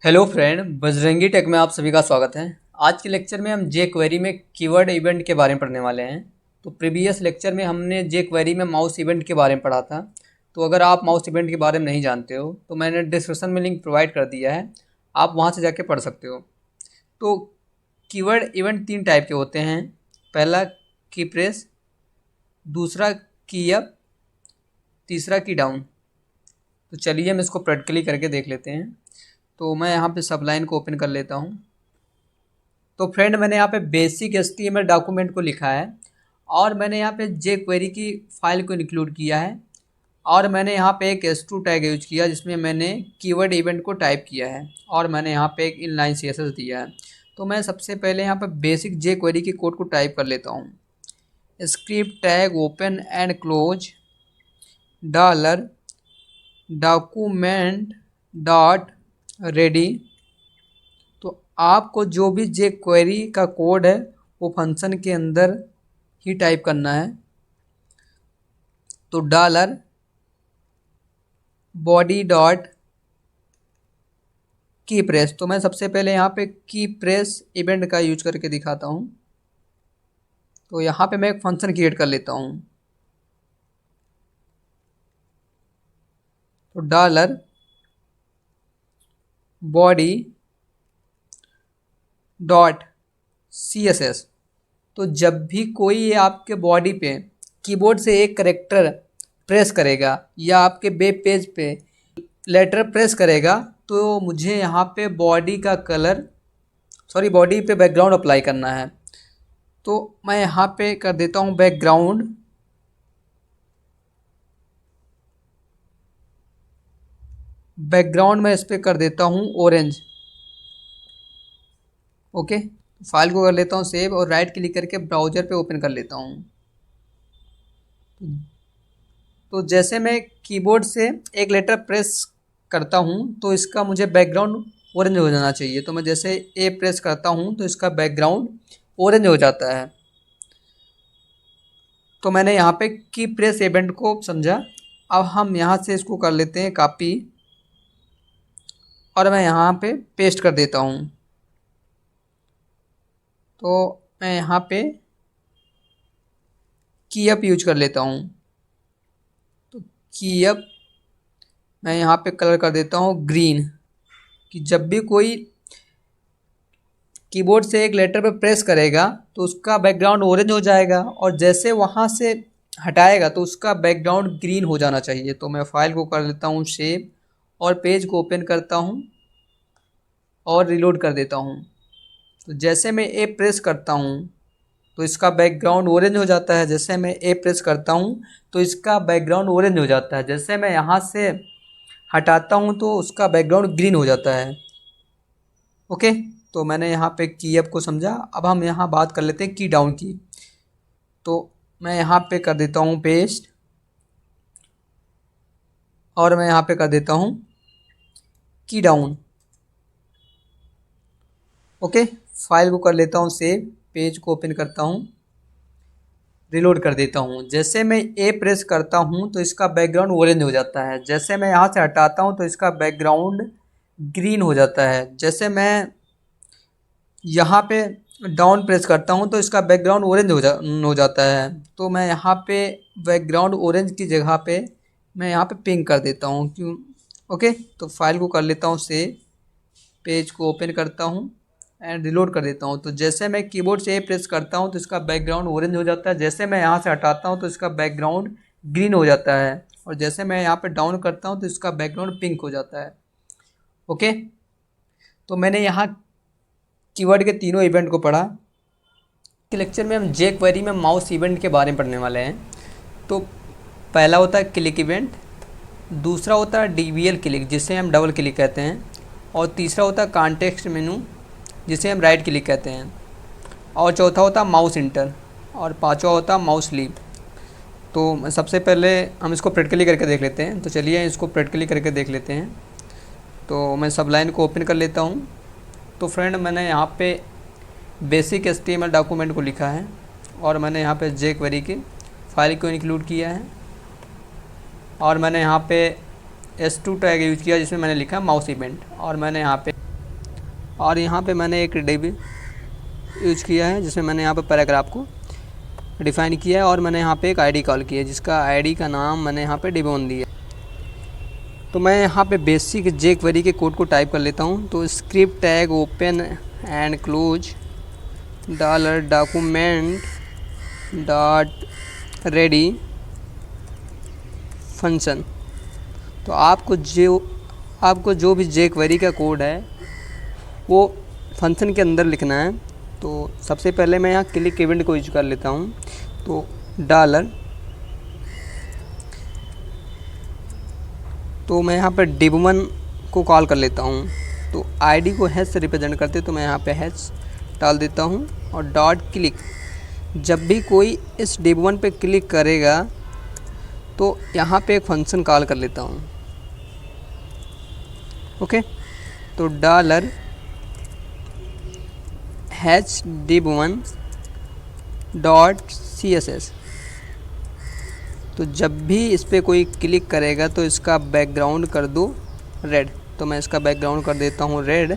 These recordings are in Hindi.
हेलो फ्रेंड, बजरंगी टेक में आप सभी का स्वागत है। आज के लेक्चर में हम जे क्वेरी में कीवर्ड इवेंट के बारे में पढ़ने वाले हैं। तो प्रीवियस लेक्चर में हमने जे क्वेरी में माउस इवेंट के बारे में पढ़ा था। तो अगर आप माउस इवेंट के बारे में नहीं जानते हो तो मैंने डिस्क्रिप्शन में लिंक प्रोवाइड कर दिया है, आप वहाँ से जाके पढ़ सकते हो। तो कीवर्ड इवेंट 3 टाइप के होते हैं। पहला की प्रेस, दूसरा की अप, तीसरा की डाउन। तो चलिए हम इसको प्रैक्टिकली करके देख लेते हैं। तो मैं यहाँ पे सबलाइन को ओपन कर लेता हूँ। तो फ्रेंड, मैंने यहाँ पे बेसिक HTML डॉक्यूमेंट को लिखा है और मैंने यहाँ पे जे क्वेरी की फ़ाइल को इंक्लूड किया है और मैंने यहाँ पे एक h2 टैग यूज किया जिसमें मैंने कीवर्ड इवेंट को टाइप किया है और मैंने यहाँ पे एक इनलाइन CSS दिया है। तो मैं सबसे पहले यहाँ पे बेसिक जे क्वेरी की कोड को टाइप कर लेता हूँ। Script tag open and close dollar document dot ready. तो आपको जो भी जे क्वेरी का कोड है वो फंक्शन के अंदर ही टाइप करना है। तो डॉलर बॉडी डॉट की प्रेस, तो मैं सबसे पहले यहाँ पे की प्रेस इवेंट का यूज करके दिखाता हूँ। तो यहाँ पे मैं एक फंक्शन क्रिएट कर लेता हूँ। तो डॉलर बॉडी डॉट CSS। तो जब भी कोई आपके बॉडी पे कीबोर्ड से एक करेक्टर प्रेस करेगा या आपके वेब पेज पे लेटर प्रेस करेगा तो मुझे यहाँ पे बॉडी पे बैकग्राउंड अप्लाई करना है। तो मैं यहाँ पे कर देता हूँ बैकग्राउंड में इस पर कर देता हूँ ऑरेंज। ओके, फाइल को कर लेता हूँ सेव और राइट क्लिक करके ब्राउज़र पे ओपन कर लेता हूँ। तो जैसे मैं कीबोर्ड से एक लेटर प्रेस करता हूँ तो इसका मुझे बैकग्राउंड ऑरेंज हो जाना चाहिए। तो मैं जैसे ए प्रेस करता हूँ तो इसका बैकग्राउंड ऑरेंज हो जाता है। तो मैंने यहाँ पे की प्रेस इवेंट को समझा। अब हम यहाँ से इसको कर लेते हैं कॉपी और मैं यहाँ पे पेस्ट कर देता हूँ। तो मैं यहाँ पे की अप यूज कर लेता हूँ। तो की अप मैं यहाँ पे कलर कर देता हूँ ग्रीन, कि जब भी कोई कीबोर्ड से एक लेटर पे प्रेस करेगा तो उसका बैकग्राउंड ऑरेंज हो जाएगा और जैसे वहाँ से हटाएगा तो उसका बैकग्राउंड ग्रीन हो जाना चाहिए। तो मैं फाइल को कर लेता हूँ सेव और पेज को ओपन करता हूँ और रिलोड कर देता हूँ। तो जैसे मैं ए प्रेस करता हूँ तो इसका बैकग्राउंड ऑरेंज हो जाता है। जैसे मैं ए प्रेस करता हूँ तो इसका बैकग्राउंड ऑरेंज हो जाता है। जैसे मैं यहाँ से हटाता हूँ तो उसका बैकग्राउंड ग्रीन हो जाता है। ओके, तो मैंने यहाँ पे की अप को समझा। अब हम यहाँ बात कर लेते हैं की डाउन की। तो मैं यहाँ पे कर देता हूँ पेस्ट और मैं यहाँ पे कर देता हूँ की डाउन। ओके, फाइल को कर लेता हूँ सेव, पेज को ओपन करता हूँ, रिलोड कर देता हूँ। जैसे मैं ए प्रेस करता हूँ तो इसका बैकग्राउंड ऑरेंज हो जाता है। जैसे मैं यहाँ से हटाता हूँ तो इसका बैकग्राउंड ग्रीन हो जाता है। जैसे मैं यहाँ पे डाउन प्रेस करता हूँ तो इसका बैकग्राउंड ऑरेंज हो जाता है। तो मैं यहाँ पे बैकग्राउंड ऑरेंज की जगह पे मैं यहाँ पे पिंक कर देता हूँ। क्यों? ओके, तो फाइल को कर लेता हूँ सेव, पेज को ओपन करता हूँ एंड रिलोड कर देता हूँ। तो जैसे मैं कीबोर्ड से प्रेस करता हूँ तो इसका बैकग्राउंड ऑरेंज हो जाता है। जैसे मैं यहाँ से हटाता हूँ तो इसका बैकग्राउंड ग्रीन हो जाता है और जैसे मैं यहाँ पे डाउन करता हूँ तो इसका बैकग्राउंड पिंक हो जाता है। ओके, तो मैंने यहाँ कीवर्ड के तीनों इवेंट को पढ़ा। के लेक्चर में हम जे क्वेरी में माउस इवेंट के बारे में पढ़ने वाले हैं। तो पहला होता है क्लिक इवेंट, दूसरा होता है DVL क्लिक जिसे हम डबल क्लिक कहते हैं, और तीसरा होता है कॉन्टेक्स्ट मेनू जिसे हम राइट क्लिक कहते हैं, और चौथा होता है माउस इंटर, और पांचवा होता है माउस लीव। तो सबसे पहले हम इसको प्रैक्टिकली करके देख लेते हैं। तो चलिए इसको प्रैक्टिकली करके देख लेते हैं। तो मैं सब लाइन को ओपन कर लेता हूँ। तो फ्रेंड, मैंने यहाँ पे बेसिक HTML डॉक्यूमेंट को लिखा है और मैंने यहाँ पे जे क्वेरी की फाइल को इंक्लूड किया है और मैंने यहाँ पे S2 टैग यूज किया जिसमें मैंने लिखा माउस इवेंट, और मैंने यहाँ पे और यहाँ पे मैंने एक डिव यूज किया है जिसमें मैंने यहाँ पे पैराग्राफ को डिफाइन किया है और मैंने यहाँ पे एक आईडी कॉल किया है जिसका आईडी का नाम मैंने यहाँ पे डिबोन दिया। तो मैं यहाँ पे बेसिक jQuery के कोड को टाइप कर लेता हूँ। तो script tag open and close $document dot ready function. तो आपको जो भी jQuery का कोड है वो फंक्शन के अंदर लिखना है। तो सबसे पहले मैं यहाँ क्लिक इवेंट को यूज कर लेता हूँ। तो डॉलर, तो मैं यहाँ पे div1 को कॉल कर लेता हूँ। तो आईडी को हैश से रिप्रेजेंट करते तो मैं यहाँ पे हैश डाल देता हूँ और डॉट क्लिक। जब भी कोई इस div1 पे क्लिक करेगा तो यहाँ पे एक फंक्शन कॉल कर लेता हूँ। ओके, तो dollar hash div1 dot CSS। तो जब भी इस पर कोई क्लिक करेगा तो इसका बैकग्राउंड कर दो रेड। तो मैं इसका बैकग्राउंड कर देता हूँ रेड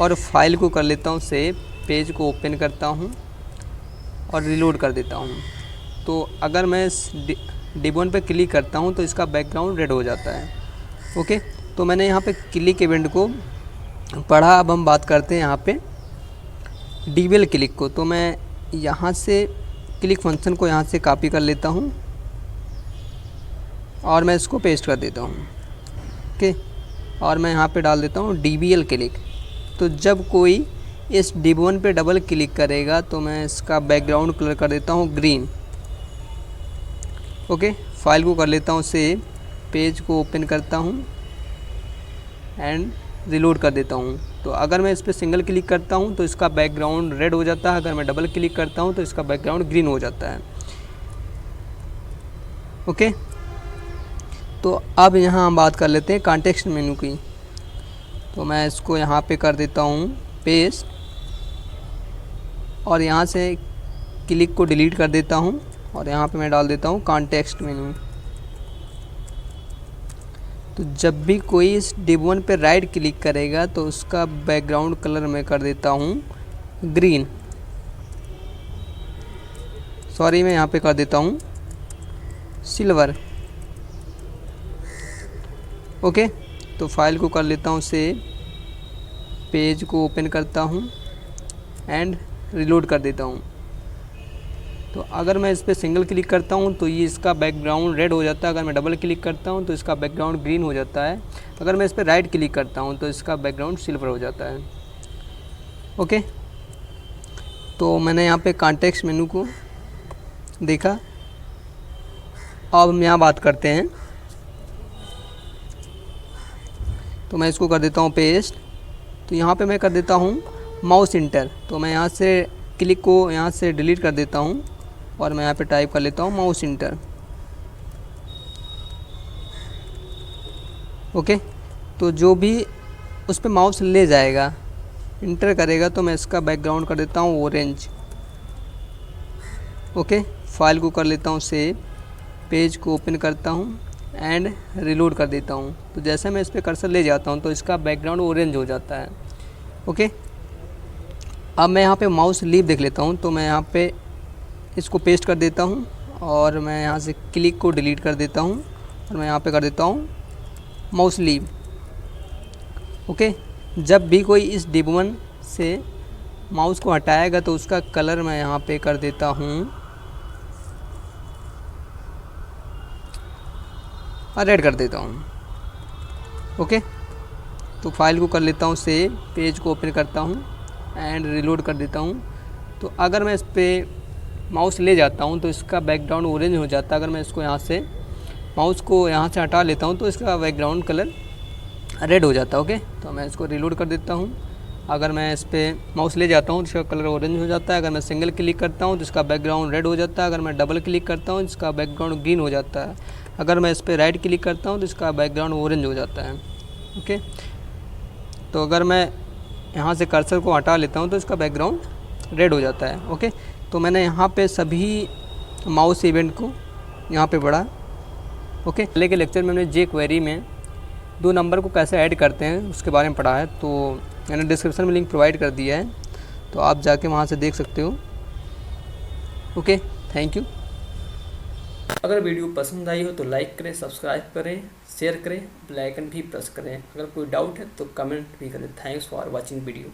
और फाइल को कर लेता हूँ सेव। पेज को ओपन करता हूँ और रिलोड कर देता हूँ। तो अगर मैं इस div1 पे क्लिक करता हूँ तो इसका बैकग्राउंड रेड हो जाता है। ओके, तो मैंने यहाँ पे क्लिक इवेंट को पढ़ा। अब हम बात करते हैं यहाँ पे dwell क्लिक को। तो मैं यहाँ से क्लिक फंक्शन को यहाँ से कॉपी कर लेता हूँ और मैं इसको पेस्ट कर देता हूँ। ओके, और मैं यहाँ पे डाल देता हूँ dwell क्लिक। तो जब कोई इस div1 पे डबल क्लिक करेगा तो मैं इसका बैकग्राउंड कलर कर देता हूँ ग्रीन। ओके, फाइल को कर लेता हूँ सेव। पेज को ओपन करता हूँ एंड रिलोड कर देता हूँ। तो अगर मैं इस पर सिंगल क्लिक करता हूँ तो इसका बैकग्राउंड रेड हो जाता है। अगर मैं डबल क्लिक करता हूँ तो इसका बैकग्राउंड ग्रीन हो जाता है। ओके, तो अब यहाँ हम बात कर लेते हैं कॉन्टेक्स्ट मेनू की। तो मैं इसको यहाँ पे कर देता हूँ पेस्ट और यहाँ से क्लिक को डिलीट कर देता हूँ और यहाँ पे मैं डाल देता हूँ कॉन्टेक्स्ट मेनू। तो जब भी कोई इस div1 पे राइट क्लिक करेगा तो उसका बैकग्राउंड कलर मैं कर देता हूँ ग्रीन। सॉरी, मैं यहाँ पे कर देता हूँ सिल्वर। ओके, तो फाइल को कर लेता हूँ सेव। पेज को ओपन करता हूँ एंड रिलोड कर देता हूँ। तो अगर मैं इस पर सिंगल क्लिक करता हूँ तो ये इसका बैकग्राउंड रेड हो जाता है। अगर मैं डबल क्लिक करता हूँ तो इसका बैकग्राउंड ग्रीन हो जाता है। अगर मैं इस पर राइट क्लिक करता हूँ तो इसका बैकग्राउंड सिल्वर हो जाता है। ओके, तो मैंने यहाँ पे कॉन्टेक्स्ट मेनू को देखा। अब हम यहाँ बात करते हैं। तो मैं इसको कर देता हूँ पेस्ट। तो यहाँ पे मैं कर देता हूँ माउस इंटर। तो मैं यहाँ से क्लिक को यहाँ से डिलीट कर देता हूँ और मैं यहाँ पे टाइप कर लेता हूँ माउस इंटर। ओके, तो जो भी उस पर माउस ले जाएगा, इंटर करेगा, तो मैं इसका बैकग्राउंड कर देता हूँ ऑरेंज। ओके, फाइल को कर लेता हूँ सेव। पेज को ओपन करता हूँ एंड रिलोड कर देता हूँ। तो जैसे मैं इस पर कर्सर ले जाता हूँ तो इसका बैकग्राउंड ऑरेंज हो जाता है। ओके, अब मैं यहाँ पे माउस लीव देख लेता हूँ। तो मैं यहाँ पे इसको पेस्ट कर देता हूँ और मैं यहाँ से क्लिक को डिलीट कर देता हूँ और मैं यहाँ पे कर देता हूँ माउस लीव। ओके, जब भी कोई इस div1 से माउस को हटाएगा तो उसका कलर मैं यहाँ पे कर देता हूँ रेड कर देता हूँ। ओके, तो फाइल को कर लेता हूँ सेव। पेज को ओपन करता हूँ एंड रिलोड कर देता हूँ। तो अगर मैं इस पर माउस ले जाता हूँ तो इसका बैकग्राउंड ऑरेंज हो जाता है। अगर मैं इसको यहाँ से माउस को यहाँ से हटा लेता हूँ तो इसका बैकग्राउंड कलर रेड हो जाता है। ओके, तो मैं इसको रिलोड कर देता हूँ। अगर मैं इस पर माउस ले जाता हूँ तो इसका कलर ऑरेंज हो जाता है। अगर मैं सिंगल क्लिक करता हूँ तो इसका बैकग्राउंड रेड हो जाता है। अगर मैं डबल क्लिक करता हूँ इसका बैकग्राउंड ग्रीन हो जाता है। अगर मैं इस पर राइट क्लिक करता हूँ तो इसका बैकग्राउंड ऑरेंज हो जाता है। ओके, तो अगर मैं यहाँ से कर्सर को हटा लेता हूँ तो इसका बैकग्राउंड रेड हो जाता है। ओके, तो मैंने यहाँ पे सभी माउस इवेंट को यहाँ पे पढ़ा। ओके, पहले के लेक्चर में हमने jQuery में 2 नंबर को कैसे ऐड करते हैं उसके बारे में पढ़ा है। तो मैंने डिस्क्रिप्शन में लिंक प्रोवाइड कर दिया है, तो आप जाके वहाँ से देख सकते हो। Okay, thank you. अगर वीडियो पसंद आई हो तो लाइक करें, सब्सक्राइब करें, शेयर करें, बेल आइकन भी प्रेस करें। अगर कोई डाउट है तो कमेंट भी करें। Thanks for watching video.